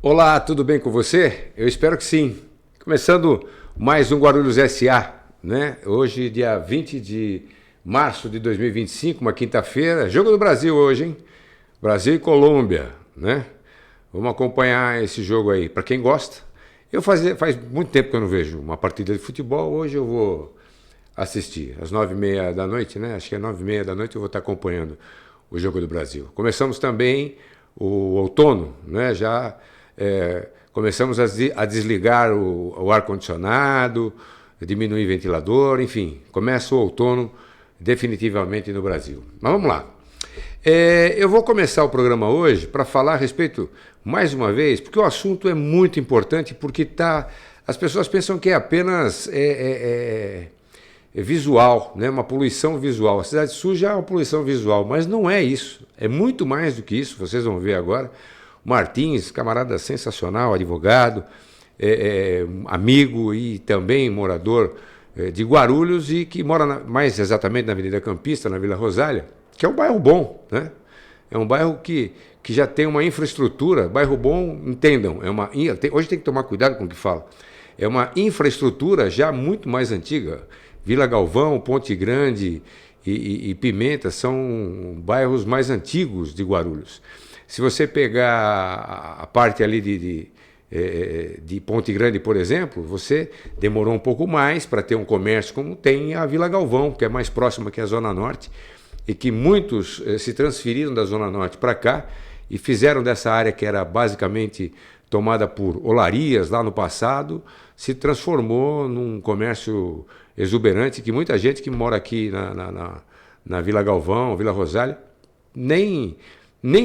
Olá, tudo bem com você? Eu espero que sim. Começando mais um Guarulhos SA, né? Hoje, dia 20 de março de 2025, uma quinta-feira. Jogo do Brasil hoje, hein? Brasil e Colômbia, né? Vamos acompanhar esse jogo aí. Para quem gosta, faz muito tempo que eu não vejo uma partida de futebol. Hoje eu vou assistir às 9h30 da noite, né? Acho que é 9h30 da noite eu vou estar acompanhando o Jogo do Brasil. Começamos também o outono, né? Já começamos a desligar o ar-condicionado, diminuir o ventilador, enfim, começa o outono definitivamente no Brasil. Mas vamos lá. Eu vou começar o programa hoje para falar a respeito, mais uma vez, porque o assunto é muito importante, porque as pessoas pensam que é apenas visual, né? Uma poluição visual. A cidade suja é uma poluição visual, mas não é isso. É muito mais do que isso, vocês vão ver agora. Martins, camarada sensacional, advogado, amigo e também morador de Guarulhos e que mora mais exatamente na Avenida Campista, na Vila Rosália, que é um bairro bom, né? É um bairro que já tem uma infraestrutura. Bairro bom, entendam, hoje tem que tomar cuidado com o que fala. É uma infraestrutura já muito mais antiga. Vila Galvão, Ponte Grande e Pimenta são bairros mais antigos de Guarulhos. Se você pegar a parte ali de Ponte Grande, por exemplo, você demorou um pouco mais para ter um comércio como tem a Vila Galvão, que é mais próxima que a Zona Norte, e que muitos se transferiram da Zona Norte para cá e fizeram dessa área que era basicamente tomada por olarias lá no passado, se transformou num comércio exuberante que muita gente que mora aqui na Vila Galvão, Vila Rosália, nem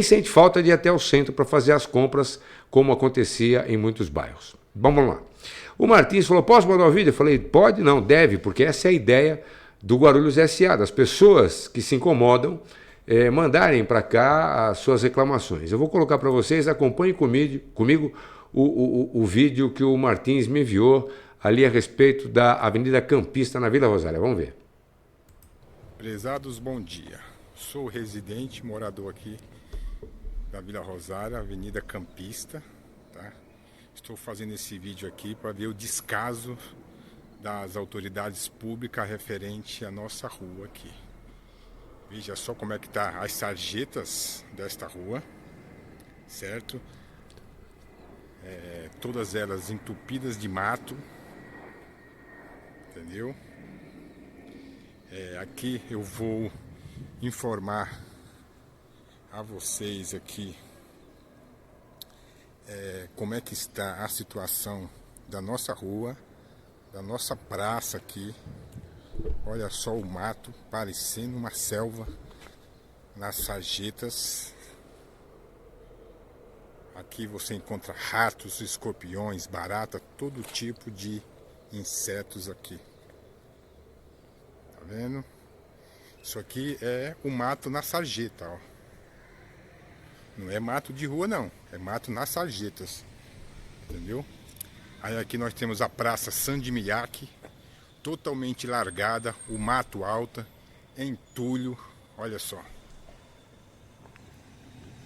sente falta de ir até o centro para fazer as compras, como acontecia em muitos bairros. Vamos lá. O Martins falou, posso mandar um vídeo? Eu falei, pode? Não, deve, porque essa é a ideia do Guarulhos SA, das pessoas que se incomodam mandarem para cá as suas reclamações. Eu vou colocar para vocês, acompanhem comigo o vídeo que o Martins me enviou ali a respeito da Avenida Campista, na Vila Rosália. Vamos ver. Prezados, bom dia. Sou residente, morador aqui da Vila Rosália, Avenida Campista, tá? Estou fazendo esse vídeo aqui para ver o descaso das autoridades públicas referente à nossa rua aqui. Veja só como é que tá as sarjetas desta rua, certo? Todas elas entupidas de mato, entendeu? Aqui eu vou informar a vocês aqui como é que está a situação da nossa rua, da nossa praça aqui. Olha só o mato parecendo uma selva nas sarjetas. Aqui você encontra ratos, escorpiões, barata, todo tipo de insetos aqui. Tá vendo? Isso aqui é o mato na sarjeta, ó. Não é mato de rua não, é mato nas sarjetas. Entendeu? Aí aqui nós temos a Praça Sandimiak, totalmente largada, o mato alto, entulho, olha só.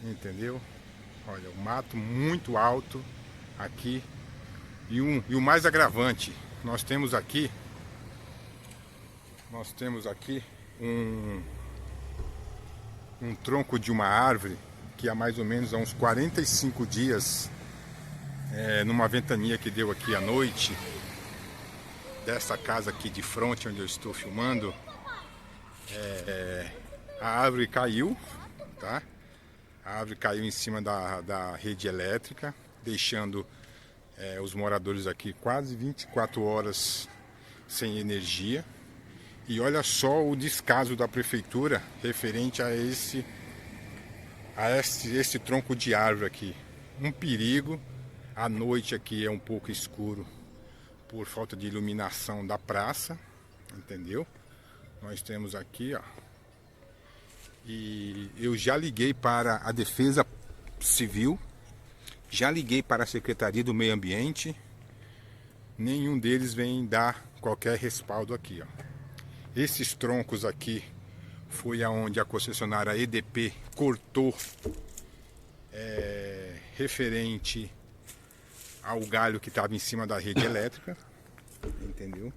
Entendeu? Olha, o mato muito alto aqui. E o mais agravante, nós temos aqui um tronco de uma árvore que há mais ou menos há uns 45 dias, numa ventania que deu aqui à noite, dessa casa aqui de frente onde eu estou filmando, a árvore caiu, tá? A árvore caiu em cima da rede elétrica, deixando os moradores aqui quase 24 horas sem energia. E olha só o descaso da prefeitura referente a esse tronco de árvore aqui. Um perigo. À noite aqui é um pouco escuro por falta de iluminação da praça, entendeu? Nós temos aqui, ó. E eu já liguei para a Defesa Civil, já liguei para a Secretaria do Meio Ambiente, nenhum deles vem dar qualquer respaldo aqui, ó. Esses troncos aqui foi aonde a concessionária EDP cortou referente ao galho que estava em cima da rede elétrica, entendeu?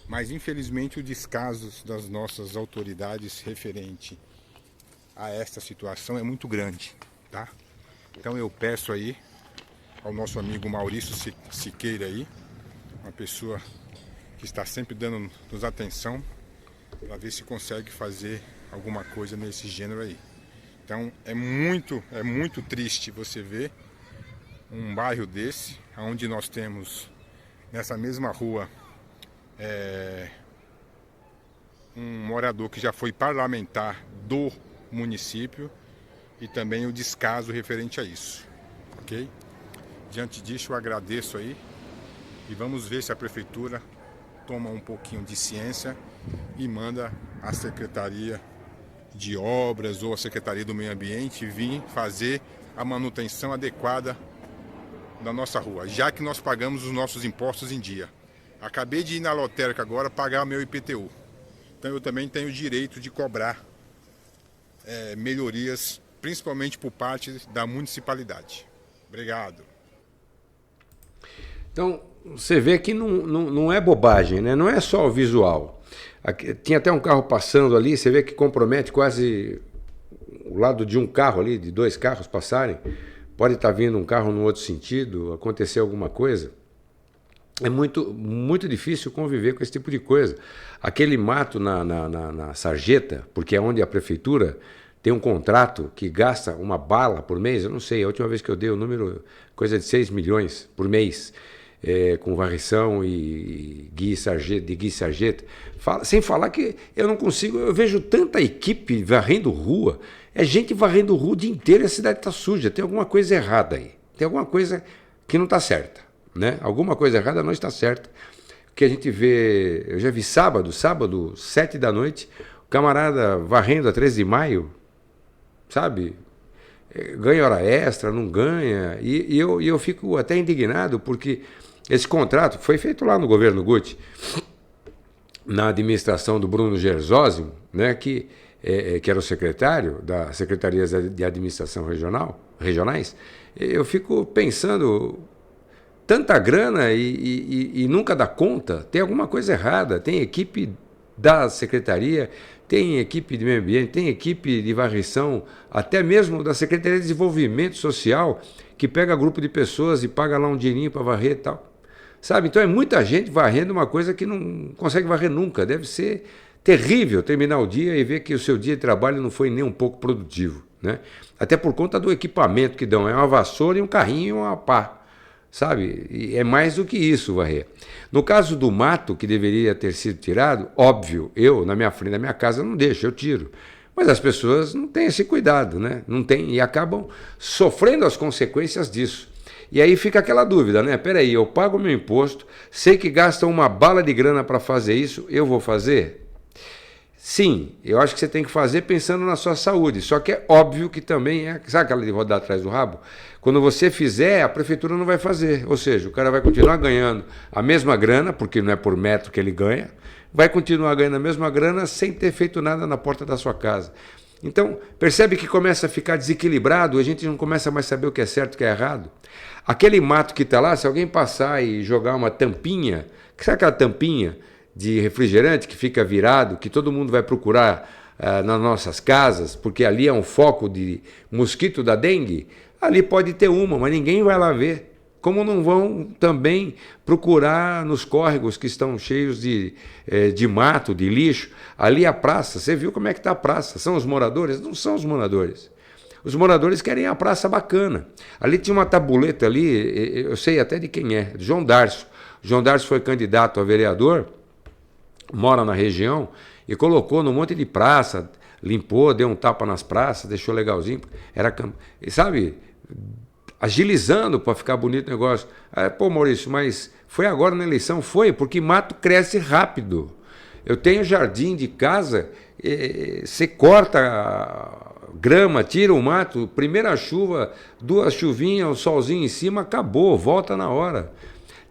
Mas infelizmente o descaso das nossas autoridades referente a esta situação é muito grande, tá? Então eu peço aí ao nosso amigo Maurício Siqueira aí, uma pessoa que está sempre dando-nos atenção, para ver se consegue fazer alguma coisa nesse gênero aí. Então é muito triste você ver um bairro desse, onde nós temos nessa mesma rua um morador que já foi parlamentar do município e também o descaso referente a isso, ok? Diante disso eu agradeço aí e vamos ver se a prefeitura toma um pouquinho de ciência e manda a Secretaria de Obras ou a Secretaria do Meio Ambiente vir fazer a manutenção adequada da nossa rua, já que nós pagamos os nossos impostos em dia. Acabei de ir na lotérica agora pagar meu IPTU, então eu também tenho o direito de cobrar melhorias, principalmente por parte da municipalidade. Obrigado. Então, você vê que não é bobagem, né? Não é só o visual. Aqui, tinha até um carro passando ali, você vê que compromete quase o lado de um carro ali, de dois carros passarem. Pode estar vindo um carro no outro sentido, acontecer alguma coisa. É muito difícil conviver com esse tipo de coisa. Aquele mato na sarjeta, porque é onde a prefeitura tem um contrato que gasta uma bala por mês, eu não sei, a última vez que eu dei o número, coisa de 6 milhões por mês, com varrição e guia e sarjeta. Sem falar que eu não consigo, eu vejo tanta equipe varrendo rua, é gente varrendo rua o dia inteiro e a cidade está suja, tem alguma coisa errada aí, tem alguma coisa que não está certa, né? Alguma coisa errada não está certa. O que a gente vê, eu já vi sábado, 7 da noite, o camarada varrendo a 13 de maio, sabe? Ganha hora extra, não ganha, e eu fico até indignado porque esse contrato foi feito lá no governo Guti, na administração do Bruno Gersósimo, né, que era o secretário da Secretaria de Administração Regionais. Eu fico pensando, tanta grana e nunca dá conta, tem alguma coisa errada, tem equipe da secretaria, tem equipe de meio ambiente, tem equipe de varrição, até mesmo da Secretaria de Desenvolvimento Social, que pega grupo de pessoas e paga lá um dinheirinho para varrer e tal. Sabe? Então é muita gente varrendo uma coisa que não consegue varrer nunca. Deve ser terrível terminar o dia e ver que o seu dia de trabalho não foi nem um pouco produtivo, né? Até por conta do equipamento que dão. É uma vassoura e um carrinho e uma pá. Sabe? E é mais do que isso varrer. No caso do mato que deveria ter sido tirado, óbvio, eu na minha frente da minha casa não deixo, eu tiro. Mas as pessoas não têm esse cuidado, né? Não têm, e acabam sofrendo as consequências disso. E aí fica aquela dúvida, né? Peraí, eu pago meu imposto, sei que gastam uma bala de grana para fazer isso, eu vou fazer? Sim, eu acho que você tem que fazer pensando na sua saúde, só que é óbvio que também sabe aquela de rodar atrás do rabo? Quando você fizer, a prefeitura não vai fazer, ou seja, o cara vai continuar ganhando a mesma grana, porque não é por metro que ele ganha, vai continuar ganhando a mesma grana sem ter feito nada na porta da sua casa. Então, percebe que começa a ficar desequilibrado, a gente não começa mais a saber o que é certo e o que é errado. Aquele mato que está lá, se alguém passar e jogar uma tampinha, sabe aquela tampinha de refrigerante que fica virado, que todo mundo vai procurar nas nossas casas, porque ali é um foco de mosquito da dengue, ali pode ter uma, mas ninguém vai lá ver. Como não vão também procurar nos córregos que estão cheios de mato, de lixo. Ali a praça, você viu como é que está a praça? São os moradores? Não são os moradores. Os moradores querem a praça bacana. Ali tinha uma tabuleta ali, eu sei até de quem é, João Darcio. João Darcio foi candidato a vereador, mora na região, e colocou num monte de praça, limpou, deu um tapa nas praças, deixou legalzinho. Sabe, agilizando para ficar bonito o negócio. Pô, Maurício, mas foi agora na eleição? Foi, porque mato cresce rápido. Eu tenho jardim de casa, você corta grama, tira o mato, primeira chuva, 2 chuvinhas, o solzinho em cima, acabou, volta na hora.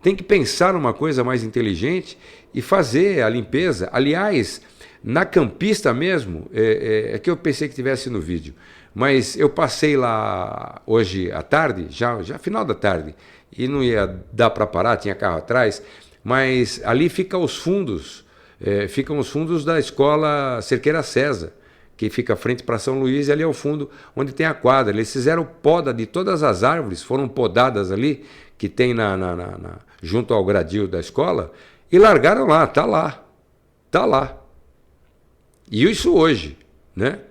Tem que pensar numa coisa mais inteligente e fazer a limpeza. Aliás, Na Campista mesmo, é que eu pensei que tivesse no vídeo, mas eu passei lá hoje à tarde, já final da tarde, e não ia dar para parar, tinha carro atrás, mas ali ficam os fundos da escola Cerqueira César, que fica à frente para São Luís, e ali é o fundo onde tem a quadra. Eles fizeram poda de todas as árvores, foram podadas ali, que tem junto ao gradil da escola, e largaram lá, tá lá. Tá lá. E isso hoje, né?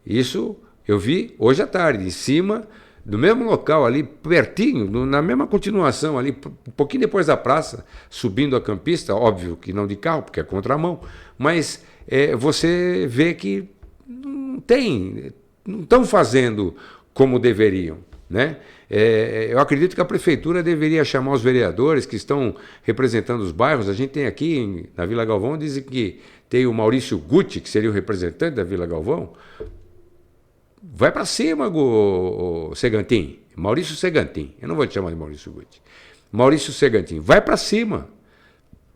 Isso eu vi hoje à tarde, em cima do mesmo local ali, pertinho, na mesma continuação ali, um pouquinho depois da praça, subindo a Campista, óbvio que não de carro, porque é contramão, mas você vê que não estão fazendo como deveriam, né? Eu acredito que a prefeitura deveria chamar os vereadores que estão representando os bairros. A gente tem aqui na Vila Galvão, dizem que tem o Maurício Guti, que seria o representante da Vila Galvão. Vai para cima, Segantin. Maurício Segantin. Eu não vou te chamar de Maurício Guti. Maurício Segantin. Vai para cima.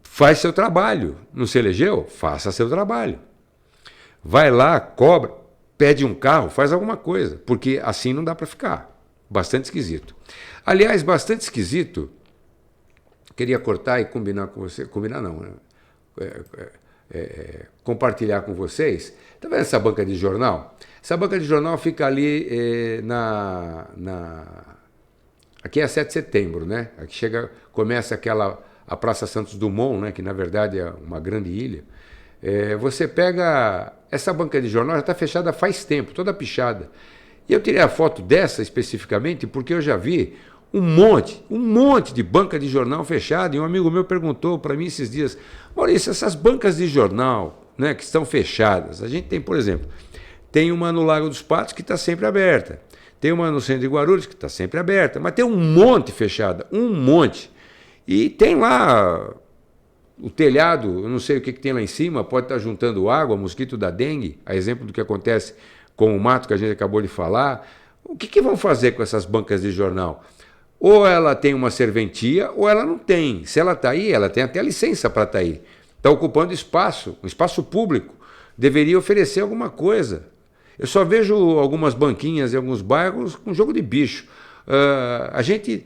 Faz seu trabalho. Não se elegeu? Faça seu trabalho. Vai lá, cobra, pede um carro, faz alguma coisa. Porque assim não dá para ficar. Bastante esquisito. Aliás, bastante esquisito. Queria cortar e combinar com você. Combinar não, né? Compartilhar com vocês. Está vendo essa banca de jornal? Essa banca de jornal fica ali aqui é 7 de setembro, né? Aqui começa a Praça Santos Dumont, né? Que na verdade é uma grande ilha. Você pega essa banca de jornal, já está fechada faz tempo, toda pichada. E eu tirei a foto dessa especificamente porque eu já vi um monte de banca de jornal fechada. E um amigo meu perguntou para mim esses dias: Maurício, essas bancas de jornal, né, que estão fechadas, a gente tem, por exemplo, tem uma no Lago dos Patos que está sempre aberta, tem uma no centro de Guarulhos que está sempre aberta, mas tem um monte fechada, um monte. E tem lá o telhado, eu não sei o que tem lá em cima, pode estar juntando água, mosquito da dengue, a exemplo do que acontece com o mato que a gente acabou de falar. O que vão fazer com essas bancas de jornal? Ou ela tem uma serventia, ou ela não tem. Se ela está aí, ela tem até licença para estar aí. Está ocupando espaço, um espaço público. Deveria oferecer alguma coisa. Eu só vejo algumas banquinhas em alguns bairros com jogo de bicho. A gente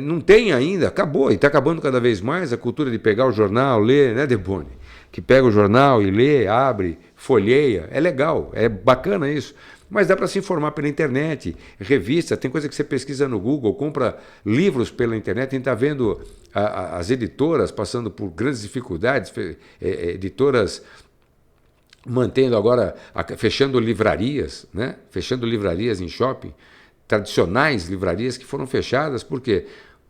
não tem ainda, acabou, e está acabando cada vez mais a cultura de pegar o jornal, ler, né, Deboni? Que pega o jornal e lê, abre, folheia. É legal, é bacana isso. Mas dá para se informar pela internet, revista, tem coisa que você pesquisa no Google, compra livros pela internet. A gente está vendo as editoras passando por grandes dificuldades, editoras mantendo agora, fechando livrarias, né? Fechando livrarias em shopping, tradicionais livrarias que foram fechadas. Por quê?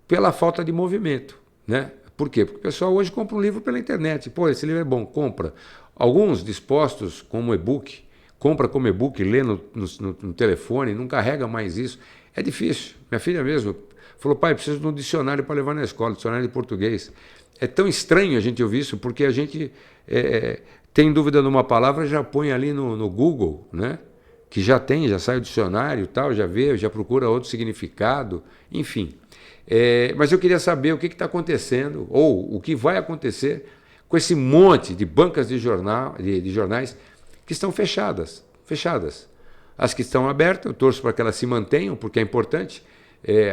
Pela falta de movimento, né? Por quê? Porque o pessoal hoje compra um livro pela internet. Pô, esse livro é bom, compra. Alguns dispostos como e-book, compra como e-book, lê no telefone, não carrega mais isso. É difícil. Minha filha mesmo falou: pai, preciso de um dicionário para levar na escola, dicionário de português. É tão estranho a gente ouvir isso, porque a gente tem dúvida numa palavra, já põe ali no Google, né? Que já sai o dicionário, tal, já vê, já procura outro significado, enfim. Mas eu queria saber o que está acontecendo, ou o que vai acontecer com esse monte de bancas de jornais que estão fechadas. As que estão abertas, eu torço para que elas se mantenham, porque é importante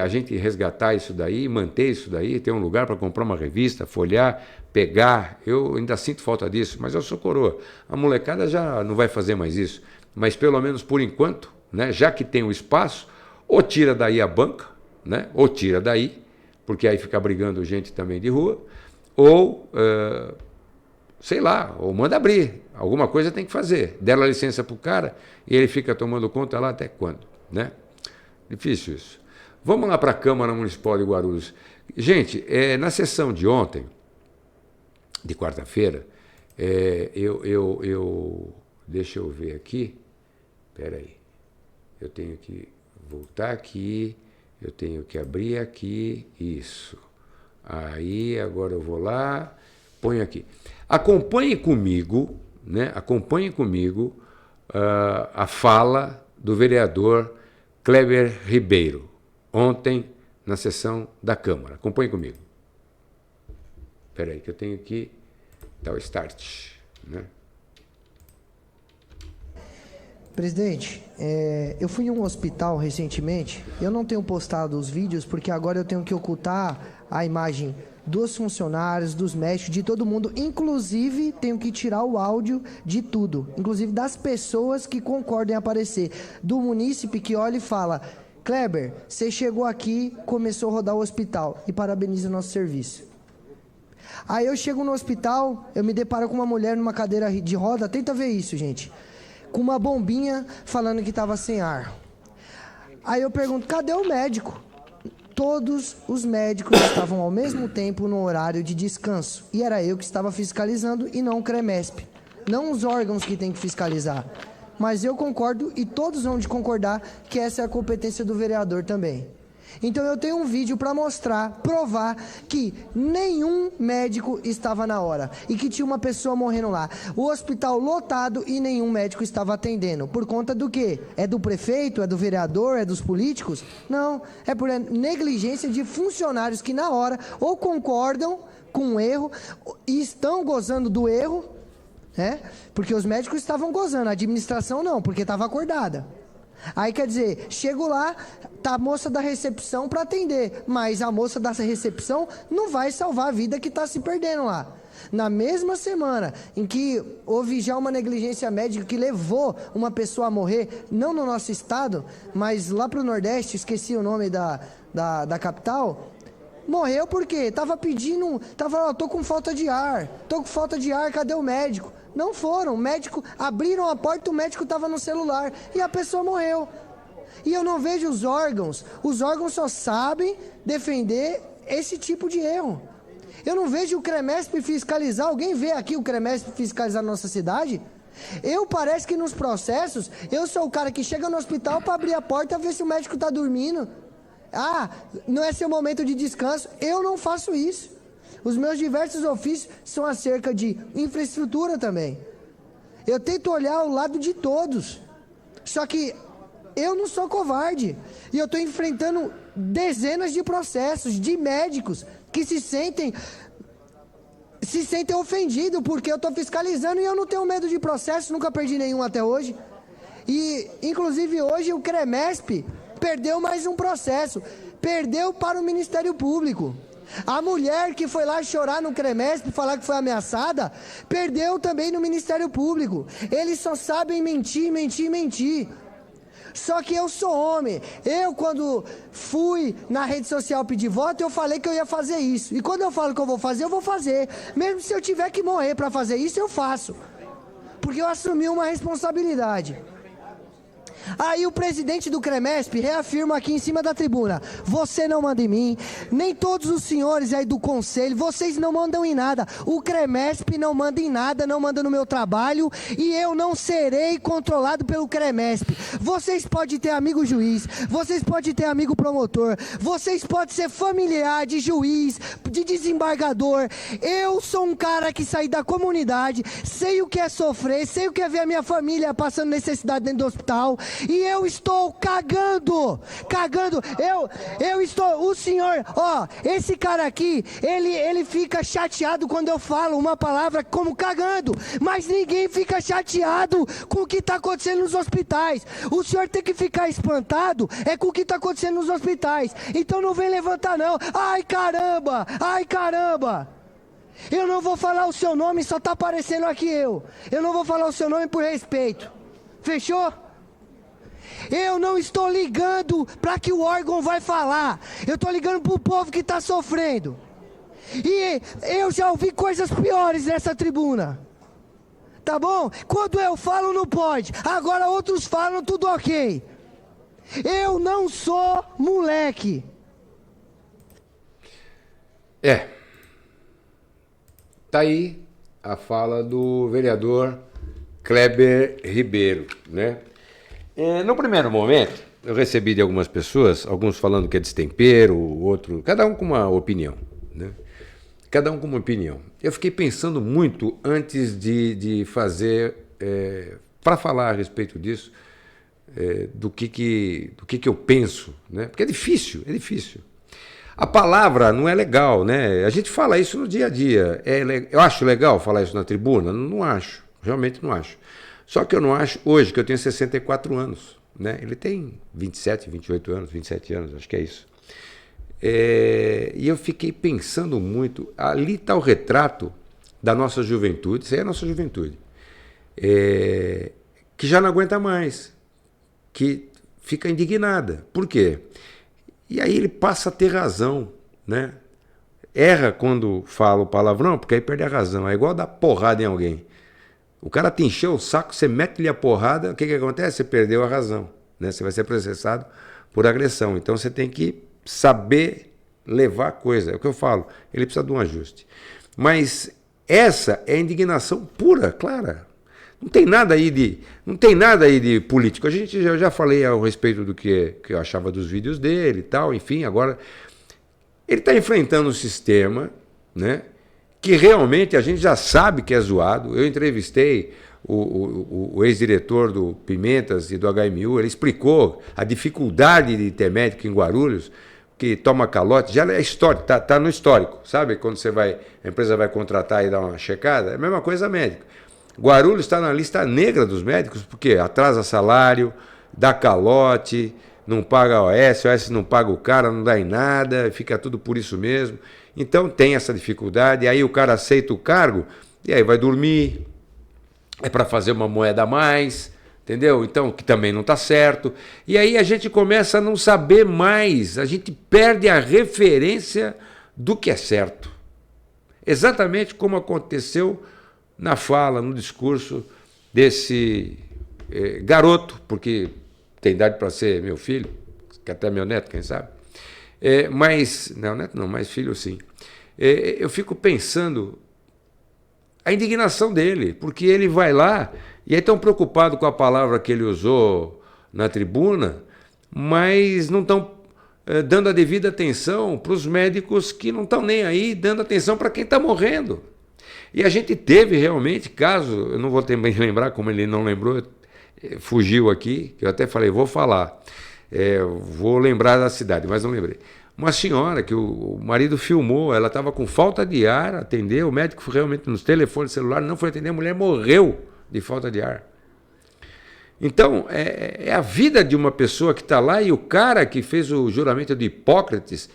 a gente resgatar isso daí, manter isso daí, ter um lugar para comprar uma revista, folhear, pegar. Eu ainda sinto falta disso, mas eu sou coroa. A molecada já não vai fazer mais isso. Mas pelo menos por enquanto, né, já que tem o espaço, ou tira daí a banca, né, ou tira daí, porque aí fica brigando gente também de rua, ou, sei lá, ou manda abrir. Alguma coisa tem que fazer. Deram a licença para o cara e ele fica tomando conta lá até quando, né? Difícil isso. Vamos lá para a Câmara Municipal de Guarulhos. Gente, na sessão de ontem, de quarta-feira, deixa eu ver aqui. Espera aí. Eu tenho que voltar aqui. Eu tenho que abrir aqui. Isso. Aí, agora eu vou lá. Ponho aqui. Acompanhe comigo, né? Acompanhe comigo a fala do vereador Kleber Ribeiro, ontem na sessão da Câmara. Acompanhe comigo. Espera aí, que eu tenho que dar o start, né? Presidente, eu fui em um hospital recentemente. Eu não tenho postado os vídeos porque agora eu tenho que ocultar a imagem dos funcionários, dos médicos, de todo mundo. Inclusive, tenho que tirar o áudio de tudo. Inclusive das pessoas que concordam em aparecer. Do munícipe que olha e fala: Kleber, você chegou aqui, começou a rodar o hospital e parabeniza o nosso serviço. Aí eu chego no hospital, eu me deparo com uma mulher numa cadeira de roda. Tenta ver isso, gente. Com uma bombinha falando que estava sem ar. Aí eu pergunto: cadê o médico? Todos os médicos estavam ao mesmo tempo no horário de descanso. E era eu que estava fiscalizando e não o CREMESP. Não os órgãos que têm que fiscalizar. Mas eu concordo, e todos vão de concordar, que essa é a competência do vereador também. Então eu tenho um vídeo para mostrar, provar que nenhum médico estava na hora e que tinha uma pessoa morrendo lá. O hospital lotado e nenhum médico estava atendendo. Por conta do quê? É do prefeito? É do vereador? É dos políticos? Não, é por negligência de funcionários que na hora ou concordam com o erro e estão gozando do erro, né? Porque os médicos estavam gozando, a administração não, porque estava acordada. Aí quer dizer, chego lá, tá a moça da recepção para atender, mas a moça da recepção não vai salvar a vida que está se perdendo lá. Na mesma semana em que houve já uma negligência médica que levou uma pessoa a morrer, não no nosso estado, mas lá para o Nordeste, esqueci o nome da capital, morreu porque tava pedindo, tava, tô com falta de ar, cadê o médico? Não foram, o médico, abriram a porta, o médico estava no celular e a pessoa morreu. E eu não vejo os órgãos só sabem defender esse tipo de erro. Eu não vejo o CREMESP fiscalizar, alguém vê aqui o CREMESP fiscalizar na nossa cidade? Parece que nos processos, eu sou o cara que chega no hospital para abrir a porta e ver se o médico está dormindo. Ah, não é seu momento de descanso, eu não faço isso. Os meus diversos ofícios são acerca de infraestrutura também. Eu tento olhar o lado de todos. Só que eu não sou covarde. E eu estou enfrentando dezenas de processos de médicos que se sentem ofendidos porque eu estou fiscalizando e eu não tenho medo de processo, nunca perdi nenhum até hoje. E, inclusive, hoje o CREMESP perdeu mais um processo. Perdeu para o Ministério Público. A mulher que foi lá chorar no CREMESP, falar que foi ameaçada, perdeu também no Ministério Público. Eles só sabem mentir, mentir, mentir. Só que eu sou homem. Eu, quando fui na rede social pedir voto, eu falei que eu ia fazer isso. E quando eu falo que eu vou fazer. Mesmo se eu tiver que morrer para fazer isso, eu faço. Porque eu assumi uma responsabilidade. Aí o presidente do CREMESP reafirma aqui em cima da tribuna: você não manda em mim, nem todos os senhores aí do conselho, vocês não mandam em nada. O CREMESP não manda em nada, não manda no meu trabalho e eu não serei controlado pelo CREMESP. Vocês podem ter amigo juiz, vocês podem ter amigo promotor, vocês podem ser familiar de juiz, de desembargador. Eu sou um cara que saí da comunidade, sei o que é sofrer, sei o que é ver a minha família passando necessidade dentro do hospital. E eu estou cagando, eu estou, o senhor, esse cara aqui, ele fica chateado quando eu falo uma palavra como cagando, mas ninguém fica chateado com o que está acontecendo nos hospitais. O senhor tem que ficar espantado com o que está acontecendo nos hospitais, então não vem levantar não, ai caramba, eu não vou falar o seu nome, só está aparecendo aqui eu não vou falar o seu nome por respeito, fechou? Eu não estou ligando para que o órgão vai falar. Eu estou ligando para o povo que está sofrendo. E eu já ouvi coisas piores nessa tribuna. Tá bom? Quando eu falo não pode. Agora outros falam tudo ok. Eu não sou moleque. Tá aí a fala do vereador Kleber Ribeiro, né? No primeiro momento, eu recebi de algumas pessoas, alguns falando que é destempero, outro, cada um com uma opinião, né? Cada um com uma opinião. Eu fiquei pensando muito antes de fazer, para falar a respeito disso, do que eu penso, né? Porque é difícil. A palavra não é legal, né? A gente fala isso no dia a dia. Eu acho legal falar isso na tribuna? Não acho, realmente não acho. Só que eu não acho, hoje, que eu tenho 64 anos, né? Ele tem 27, 28 anos, 27 anos, acho que é isso. E eu fiquei pensando muito, ali está o retrato da nossa juventude, isso aí é a nossa juventude, que já não aguenta mais, que fica indignada. Por quê? E aí ele passa a ter razão, né? Erra quando fala o palavrão, porque aí perde a razão. É igual dar porrada em alguém. O cara te encheu o saco, você mete-lhe a porrada, o que acontece? Você perdeu a razão, né? Você vai ser processado por agressão. Então você tem que saber levar a coisa. É o que eu falo, ele precisa de um ajuste. Mas essa é a indignação pura, clara. Não tem nada aí de político. Eu já falei a respeito do que eu achava dos vídeos dele e tal, enfim, agora ele está enfrentando um sistema, né, que realmente a gente já sabe que é zoado. Eu entrevistei o ex-diretor do Pimentas e do HMU, ele explicou a dificuldade de ter médico em Guarulhos, que toma calote, já é histórico, tá no histórico, sabe? Quando a empresa vai contratar e dar uma checada, é a mesma coisa médico. Guarulhos está na lista negra dos médicos, porque atrasa salário, dá calote, não paga a OS não paga o cara, não dá em nada, fica tudo por isso mesmo. Então tem essa dificuldade, aí o cara aceita o cargo, e aí vai dormir, é para fazer uma moeda a mais, entendeu? Então, que também não está certo. E aí a gente começa a não saber mais, a gente perde a referência do que é certo. Exatamente como aconteceu na fala, no discurso desse garoto, porque tem idade para ser meu filho, que até meu neto, quem sabe. Mas, não, neto não, mas filho sim. Eu fico pensando a indignação dele, porque ele vai lá e é tão preocupado com a palavra que ele usou na tribuna, mas não estão dando a devida atenção para os médicos que não estão nem aí, dando atenção para quem está morrendo. E a gente teve realmente caso, eu não vou também lembrar, como ele não lembrou, fugiu aqui, que eu até falei, vou falar, vou lembrar da cidade, mas não lembrei. Uma senhora que o marido filmou, ela estava com falta de ar, atendeu, o médico realmente nos telefones celular não foi atender, a mulher morreu de falta de ar. Então, é a vida de uma pessoa que está lá e o cara que fez o juramento de Hipócrates,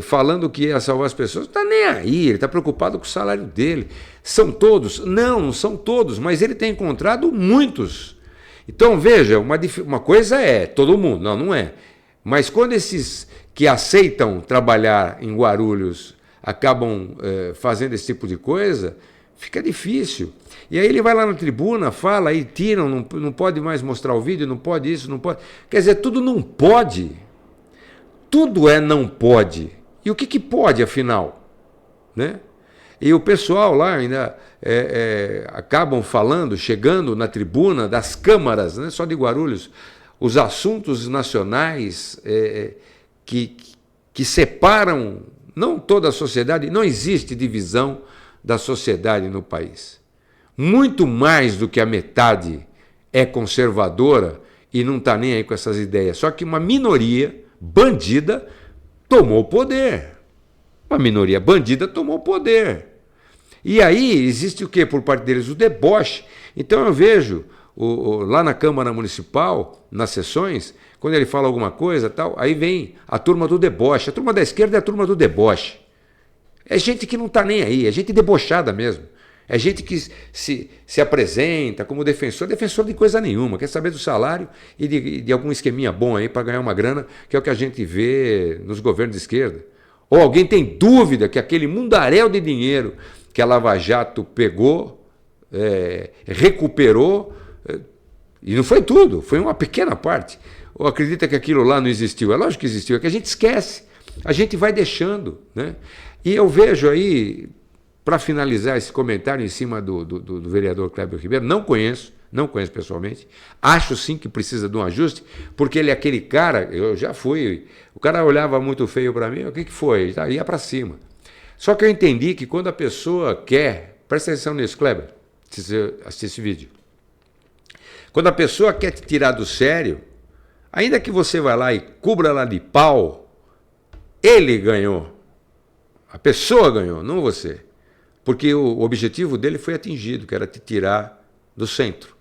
falando que ia salvar as pessoas, não está nem aí, ele está preocupado com o salário dele. São todos? Não são todos, mas ele tem encontrado muitos. Então, veja, uma coisa é todo mundo, não é. Mas quando esses que aceitam trabalhar em Guarulhos acabam fazendo esse tipo de coisa, fica difícil. E aí ele vai lá na tribuna, fala, aí tiram, não pode mais mostrar o vídeo, não pode isso, não pode... Quer dizer, tudo não pode. Tudo não pode. E o que pode, afinal? Né? E o pessoal lá ainda acabam falando, chegando na tribuna das câmaras, não é só de Guarulhos, os assuntos nacionais que separam, não toda a sociedade, não existe divisão da sociedade no país. Muito mais do que a metade é conservadora e não está nem aí com essas ideias. Só que uma minoria bandida tomou o poder. Uma minoria bandida tomou o poder. E aí existe o quê por parte deles? O deboche. Então eu vejo lá na Câmara Municipal, nas sessões, quando ele fala alguma coisa, tal, aí vem a turma do deboche. A turma da esquerda é a turma do deboche. É gente que não está nem aí, é gente debochada mesmo. É gente que se apresenta como defensor de coisa nenhuma, quer saber do salário e de algum esqueminha bom aí para ganhar uma grana, que é o que a gente vê nos governos de esquerda. Ou alguém tem dúvida que aquele mundaréu de dinheiro que a Lava Jato pegou, recuperou, e não foi tudo, foi uma pequena parte. Ou acredita que aquilo lá não existiu? É lógico que existiu, é que a gente esquece, a gente vai deixando, né? E eu vejo aí, para finalizar esse comentário em cima do vereador Cléber Ribeiro, não conheço pessoalmente, acho sim que precisa de um ajuste, porque ele é aquele cara, eu já fui, o cara olhava muito feio para mim, o que foi? Ia para cima. Só que eu entendi que quando a pessoa quer, presta atenção nisso, Cléber, se você assistir esse vídeo, quando a pessoa quer te tirar do sério, ainda que você vá lá e cubra lá de pau, ele ganhou. A pessoa ganhou, não você. Porque o objetivo dele foi atingido, que era te tirar do centro.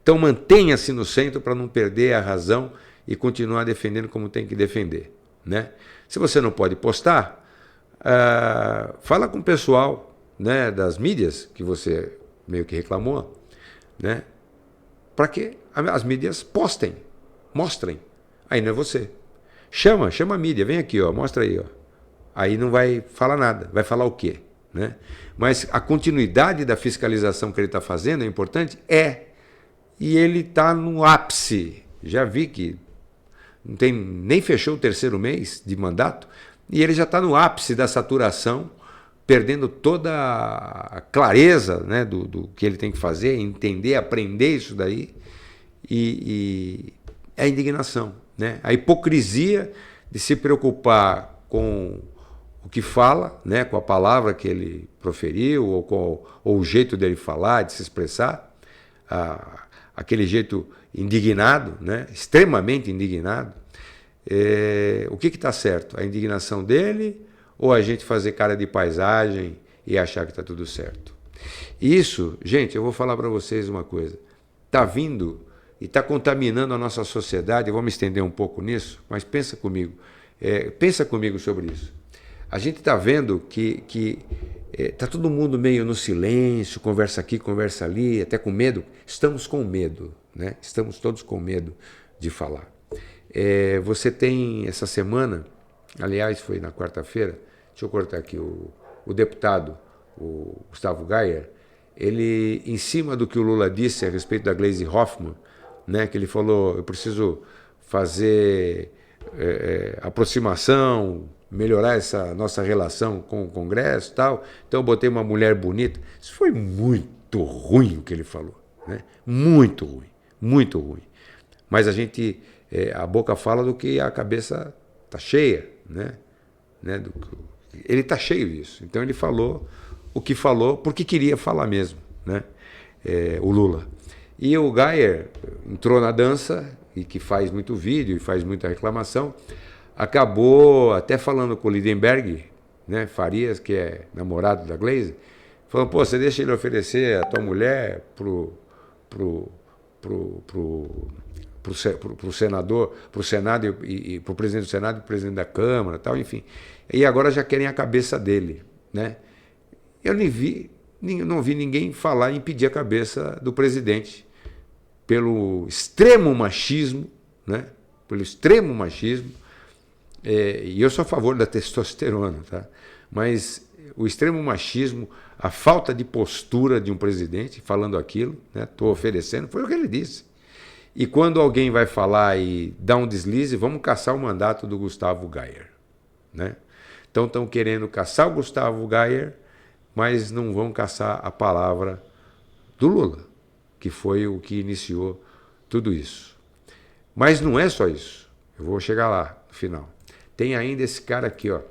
Então mantenha-se no centro para não perder a razão e continuar defendendo como tem que defender, né? Se você não pode postar, fala com o pessoal, né, das mídias, que você meio que reclamou, né, para que as mídias postem, mostrem. Aí não é você. Chama a mídia, vem aqui, ó, mostra aí. Ó. Aí não vai falar nada, vai falar o quê? Né? Mas a continuidade da fiscalização que ele está fazendo é importante? E ele está no ápice. Já vi que não tem, nem fechou o 3º mês de mandato, e ele já está no ápice da saturação, perdendo toda a clareza, né, do que ele tem que fazer, entender, aprender isso daí, e a indignação, né? A hipocrisia de se preocupar com o que fala, né, com a palavra que ele proferiu, ou o jeito dele falar, de se expressar, aquele jeito indignado, né, extremamente indignado. O que está certo? A indignação dele ou a gente fazer cara de paisagem e achar que está tudo certo? Isso, gente, eu vou falar para vocês uma coisa. Está vindo e está contaminando a nossa sociedade. Eu vou me estender um pouco nisso, mas pensa comigo. Pensa comigo sobre isso. A gente está vendo que está todo mundo meio no silêncio, conversa aqui, conversa ali, até com medo. Estamos com medo, né? Estamos todos com medo de falar. Você tem essa semana, aliás, foi na quarta-feira, deixa eu cortar aqui, o deputado, o Gustavo Gayer, ele, em cima do que o Lula disse a respeito da Gleisi Hoffmann, né, que ele falou, eu preciso fazer aproximação, melhorar essa nossa relação com o Congresso e tal, então eu botei uma mulher bonita. Isso foi muito ruim o que ele falou, né? Muito ruim, muito ruim. Mas a boca fala do que a cabeça está cheia, né? Ele está cheio disso. Então ele falou o que falou porque queria falar mesmo, né? O Lula. E o Gayer entrou na dança, e que faz muito vídeo e faz muita reclamação, acabou até falando com o Lindenberg, né, Farias, que é namorado da Gleisi, falando, pô, você deixa ele oferecer a tua mulher pro senador, pro Senado e pro presidente do Senado e pro presidente da Câmara, tal, enfim. E agora já querem a cabeça dele, né? Eu não vi ninguém falar em pedir a cabeça do presidente pelo extremo machismo, né? Pelo extremo machismo. E eu sou a favor da testosterona, tá? Mas o extremo machismo, a falta de postura de um presidente falando aquilo, né? Estou oferecendo, foi o que ele disse. E quando alguém vai falar e dá um deslize, vamos caçar o mandato do Gustavo Gayer, né? Então estão querendo caçar o Gustavo Gayer, mas não vão caçar a palavra do Lula, que foi o que iniciou tudo isso. Mas não é só isso. Eu vou chegar lá no final. Tem ainda esse cara aqui, ó,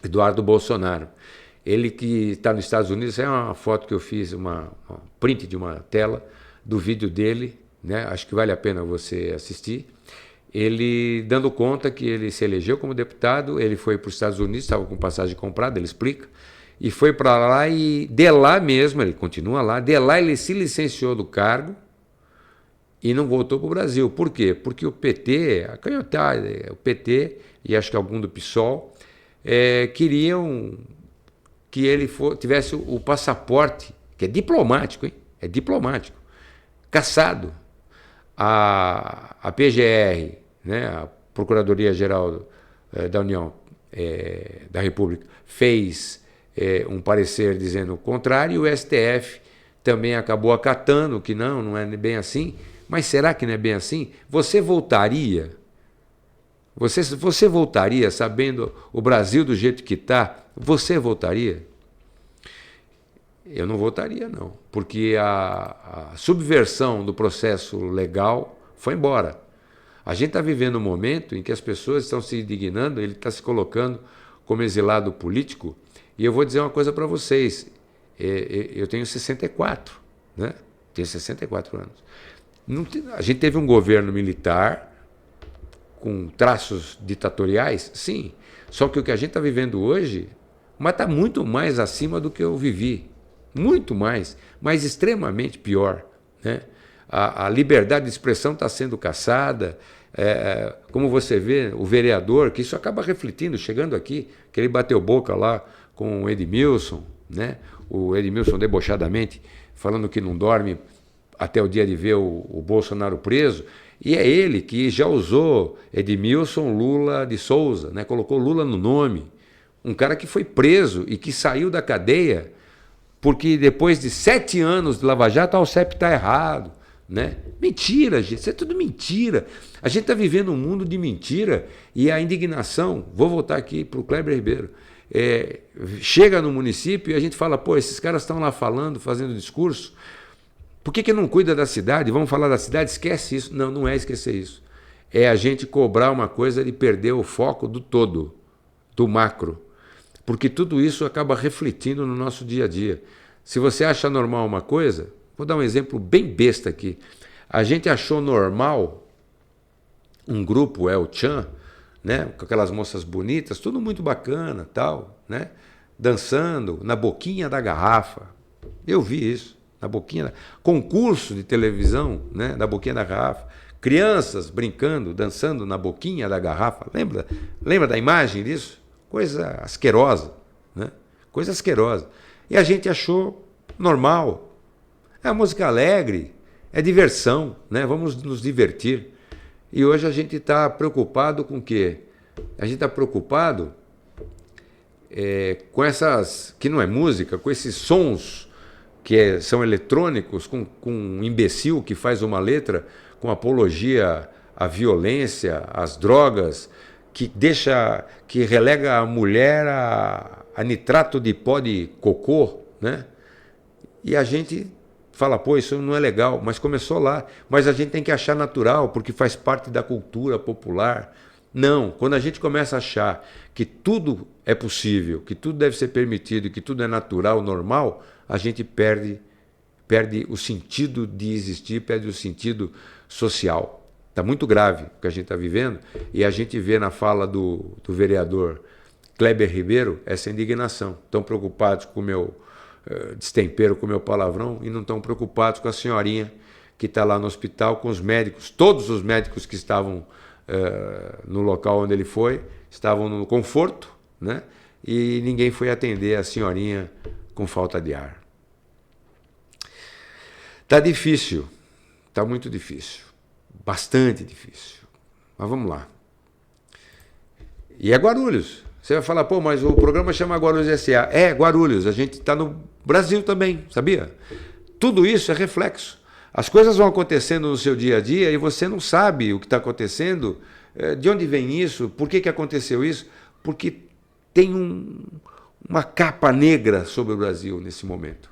Eduardo Bolsonaro. Ele que está nos Estados Unidos, é uma foto que eu fiz, uma print de uma tela do vídeo dele, né? Acho que vale a pena você assistir. Ele dando conta que ele se elegeu como deputado, ele foi para os Estados Unidos, estava com passagem comprada, ele explica, e foi para lá e de lá mesmo, ele continua lá, de lá ele se licenciou do cargo e não voltou para o Brasil. Por quê? Porque o PT, a canhotada, o PT e acho que algum do PSOL, queriam que ele tivesse o passaporte, que é diplomático, hein? É diplomático, cassado. A PGR, né, a Procuradoria-Geral da União da República, fez um parecer dizendo o contrário, e o STF também acabou acatando que não é bem assim. Mas será que não é bem assim? Você voltaria? Você voltaria sabendo o Brasil do jeito que está? Você voltaria? Eu não votaria, não, porque a subversão do processo legal foi embora. A gente está vivendo um momento em que as pessoas estão se indignando, ele está se colocando como exilado político, e eu vou dizer uma coisa para vocês, eu tenho 64, né? Tenho 64 anos. A gente teve um governo militar com traços ditatoriais, sim, só que o que a gente está vivendo hoje está muito mais acima do que eu vivi. Muito mais, mas extremamente pior, né? a liberdade de expressão está sendo caçada. Como você vê, o vereador, que isso acaba refletindo, chegando aqui, que ele bateu boca lá com o Edmilson, né? O Edmilson debochadamente falando que não dorme até o dia de ver o Bolsonaro preso, e é ele que já usou Edmilson Lula de Souza, né? Colocou Lula no nome, um cara que foi preso e que saiu da cadeia porque depois de 7 anos de Lava Jato, o CEP está errado, né? Mentira, gente, isso é tudo mentira. A gente está vivendo um mundo de mentira e a indignação, vou voltar aqui para o Kleber Ribeiro, chega no município e a gente fala, pô, esses caras estão lá falando, fazendo discurso, por que não cuida da cidade? Vamos falar da cidade? Esquece isso. Não, não é esquecer isso. É a gente cobrar uma coisa de perder o foco do todo, do macro. Porque tudo isso acaba refletindo no nosso dia a dia. Se você acha normal uma coisa, vou dar um exemplo bem besta aqui. A gente achou normal um grupo, El Chan, né, com aquelas moças bonitas, tudo muito bacana, tal, né, dançando na boquinha da garrafa. Eu vi isso, na boquinha, concurso de televisão, né, na boquinha da garrafa. Crianças brincando, dançando na boquinha da garrafa. Lembra da imagem disso? Coisa asquerosa, né? Coisa asquerosa. E a gente achou normal. É música alegre, é diversão, né? Vamos nos divertir. E hoje a gente está preocupado com o quê? A gente está preocupado com essas, que não é música, com esses sons que são eletrônicos, com um imbecil que faz uma letra com apologia à violência, às drogas, que relega a mulher a nitrato de pó de cocô, né? E a gente fala, pô, isso não é legal, mas começou lá. Mas a gente tem que achar natural, porque faz parte da cultura popular. Não, quando a gente começa a achar que tudo é possível, que tudo deve ser permitido, que tudo é natural, normal, a gente perde o sentido de existir, perde o sentido social. Está muito grave o que a gente está vivendo, e a gente vê na fala do vereador Kleber Ribeiro essa indignação. Estão preocupados com o meu destempero, com o meu palavrão, e não estão preocupados com a senhorinha que está lá no hospital, com os médicos. Todos os médicos que estavam no local onde ele foi estavam no conforto, né? E ninguém foi atender a senhorinha com falta de ar. Está difícil, está muito difícil. Bastante difícil. Mas vamos lá. E é Guarulhos. Você vai falar, pô, mas o programa chama Guarulhos S.A. É Guarulhos, a gente está no Brasil também, sabia? Tudo isso é reflexo. As coisas vão acontecendo no seu dia a dia e você não sabe o que está acontecendo, de onde vem isso, por que aconteceu isso, porque tem uma capa negra sobre o Brasil nesse momento.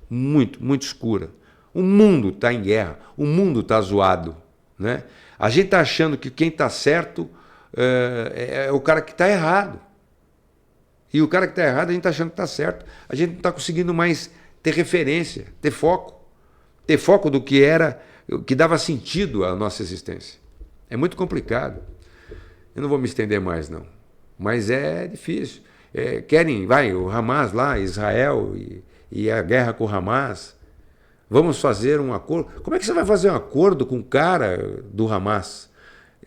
Muito, muito escura. O mundo está em guerra, o mundo está zoado, né? A gente está achando que quem está certo é o cara que está errado. E o cara que está errado, a gente está achando que está certo. A gente não está conseguindo mais ter referência, ter foco. Ter foco do que era, que dava sentido à nossa existência. É muito complicado. Eu não vou me estender mais, não. Mas é difícil. O Hamas lá, Israel e a guerra com o Hamas. Vamos fazer um acordo. Como é que você vai fazer um acordo com o cara do Hamas?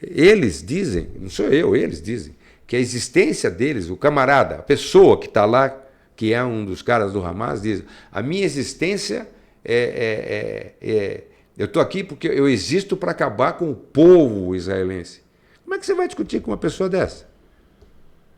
Eles dizem, não sou eu, eles dizem, que a existência deles, o camarada, a pessoa que está lá, que é um dos caras do Hamas, diz, a minha existência eu estou aqui porque eu existo para acabar com o povo israelense. Como é que você vai discutir com uma pessoa dessa?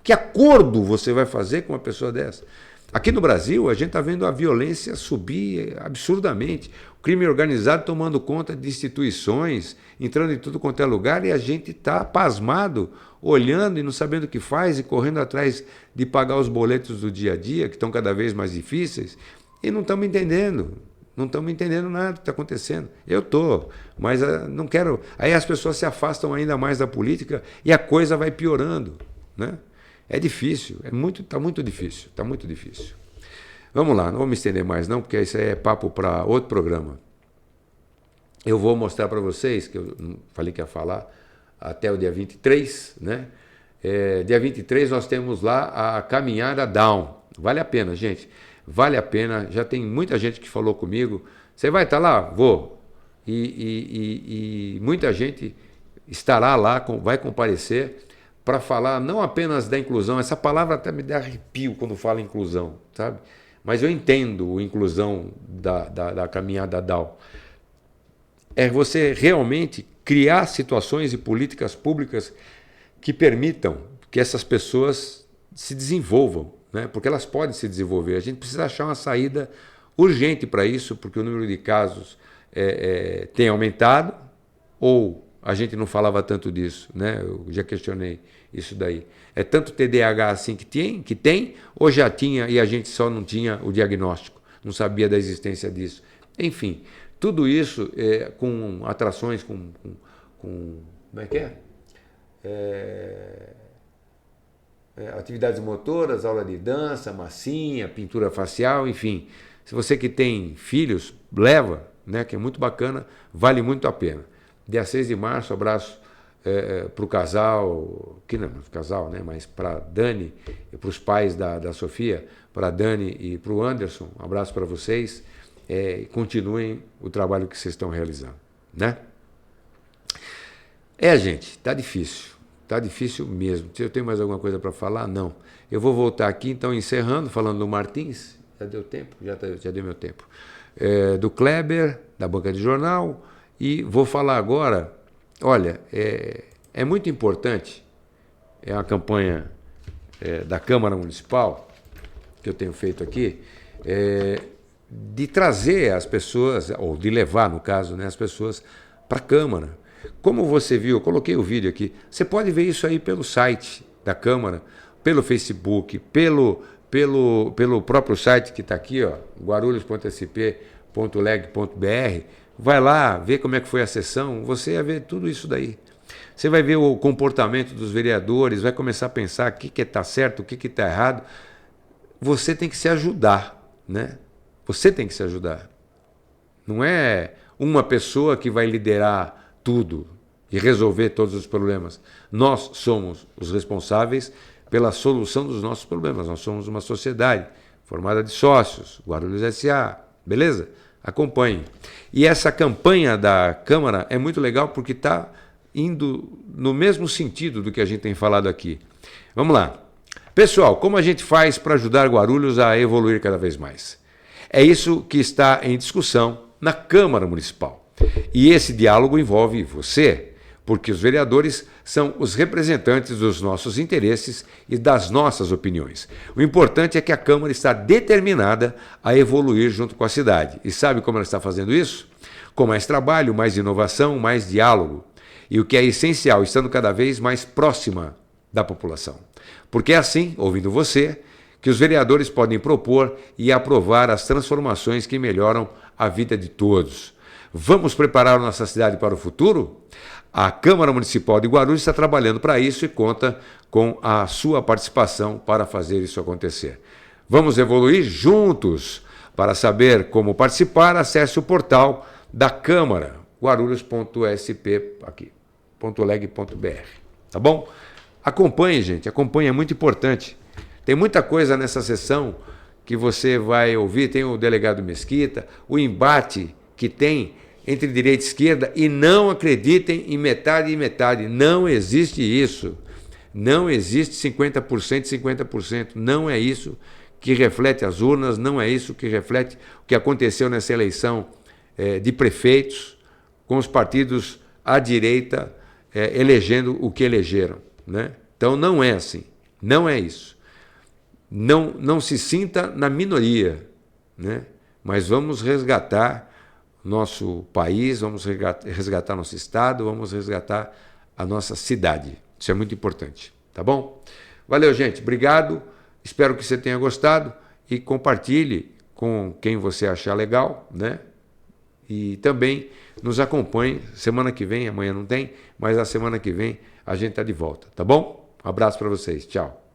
Que acordo você vai fazer com uma pessoa dessa? Aqui no Brasil, a gente está vendo a violência subir absurdamente. O crime organizado tomando conta de instituições, entrando em tudo quanto é lugar, e a gente está pasmado, olhando e não sabendo o que faz, e correndo atrás de pagar os boletos do dia a dia, que estão cada vez mais difíceis, e não estamos entendendo. Não estamos entendendo nada do que está acontecendo. Eu estou, mas não quero... Aí as pessoas se afastam ainda mais da política e a coisa vai piorando, né? É difícil, está muito difícil, está muito difícil. Vamos lá, não vou me estender mais não, porque isso aí é papo para outro programa. Eu vou mostrar para vocês, que eu falei que ia falar, até o dia 23, né? Dia 23 nós temos lá a caminhada Down. Vale a pena, gente. Vale a pena. Já tem muita gente que falou comigo. Você vai estar lá? Vou. e muita gente estará lá, vai comparecer para falar não apenas da inclusão, essa palavra até me dá arrepio quando fala inclusão, sabe? Mas eu entendo a inclusão da caminhada DAO. É você realmente criar situações e políticas públicas que permitam que essas pessoas se desenvolvam, né? Porque elas podem se desenvolver. A gente precisa achar uma saída urgente para isso, porque o número de casos tem aumentado, ou a gente não falava tanto disso, né? Eu já questionei isso daí. É tanto TDAH assim que tem, ou já tinha e a gente só não tinha o diagnóstico, não sabia da existência disso. Enfim, tudo isso com atrações, com como é que é? Atividades motoras, aula de dança, massinha, pintura facial, enfim. Se você que tem filhos, leva, né, que é muito bacana, vale muito a pena. Dia 6 de março, abraço para o casal, que não é casal, né, mas para Dani e para os pais da Sofia, para Dani e para o Anderson, um abraço para vocês, continuem o trabalho que vocês estão realizando, né? Gente, tá difícil mesmo. Se eu tenho mais alguma coisa para falar, não. Eu vou voltar aqui, então, encerrando, falando do Martins, já deu tempo? Já deu meu tempo. Do Kleber, da Banca de Jornal, e vou falar agora, olha, é muito importante, é uma campanha da Câmara Municipal, que eu tenho feito aqui, de trazer as pessoas, ou de levar, no caso, né, as pessoas para a Câmara. Como você viu, eu coloquei o vídeo aqui, você pode ver isso aí pelo site da Câmara, pelo Facebook, pelo próprio site que está aqui, ó, guarulhos.sp.leg.br. Vai lá, vê como é que foi a sessão, você vai ver tudo isso daí. Você vai ver o comportamento dos vereadores, vai começar a pensar o que está certo, o que está errado. Você tem que se ajudar, né? Você tem que se ajudar. Não é uma pessoa que vai liderar tudo e resolver todos os problemas. Nós somos os responsáveis pela solução dos nossos problemas. Nós somos uma sociedade formada de sócios, Guarulhos S.A., beleza? Acompanhe. E essa campanha da Câmara é muito legal porque está indo no mesmo sentido do que a gente tem falado aqui. Vamos lá. Pessoal, como a gente faz para ajudar Guarulhos a evoluir cada vez mais? É isso que está em discussão na Câmara Municipal. E esse diálogo envolve você, porque os vereadores são os representantes dos nossos interesses e das nossas opiniões. O importante é que a Câmara está determinada a evoluir junto com a cidade. E sabe como ela está fazendo isso? Com mais trabalho, mais inovação, mais diálogo. E o que é essencial, estando cada vez mais próxima da população. Porque é assim, ouvindo você, que os vereadores podem propor e aprovar as transformações que melhoram a vida de todos. Vamos preparar nossa cidade para o futuro? A Câmara Municipal de Guarulhos está trabalhando para isso e conta com a sua participação para fazer isso acontecer. Vamos evoluir juntos. Para saber como participar, acesse o portal da Câmara, guarulhos.sp.leg.br. Tá bom? Acompanhe, gente, acompanhe, é muito importante. Tem muita coisa nessa sessão que você vai ouvir, tem o delegado Mesquita, o embate que tem entre direita e esquerda, e não acreditem em metade e metade. Não existe isso. Não existe 50% e 50%. Não é isso que reflete as urnas, não é isso que reflete o que aconteceu nessa eleição de prefeitos, com os partidos à direita elegendo o que elegeram, né? Então não é assim. Não é isso. Não se sinta na minoria, né? Mas vamos resgatar nosso país, vamos resgatar nosso estado, vamos resgatar a nossa cidade. Isso é muito importante, tá bom? Valeu, gente. Obrigado. Espero que você tenha gostado e compartilhe com quem você achar legal, né? E também nos acompanhe. Semana que vem, amanhã não tem, mas a semana que vem a gente está de volta, tá bom? Um abraço para vocês. Tchau.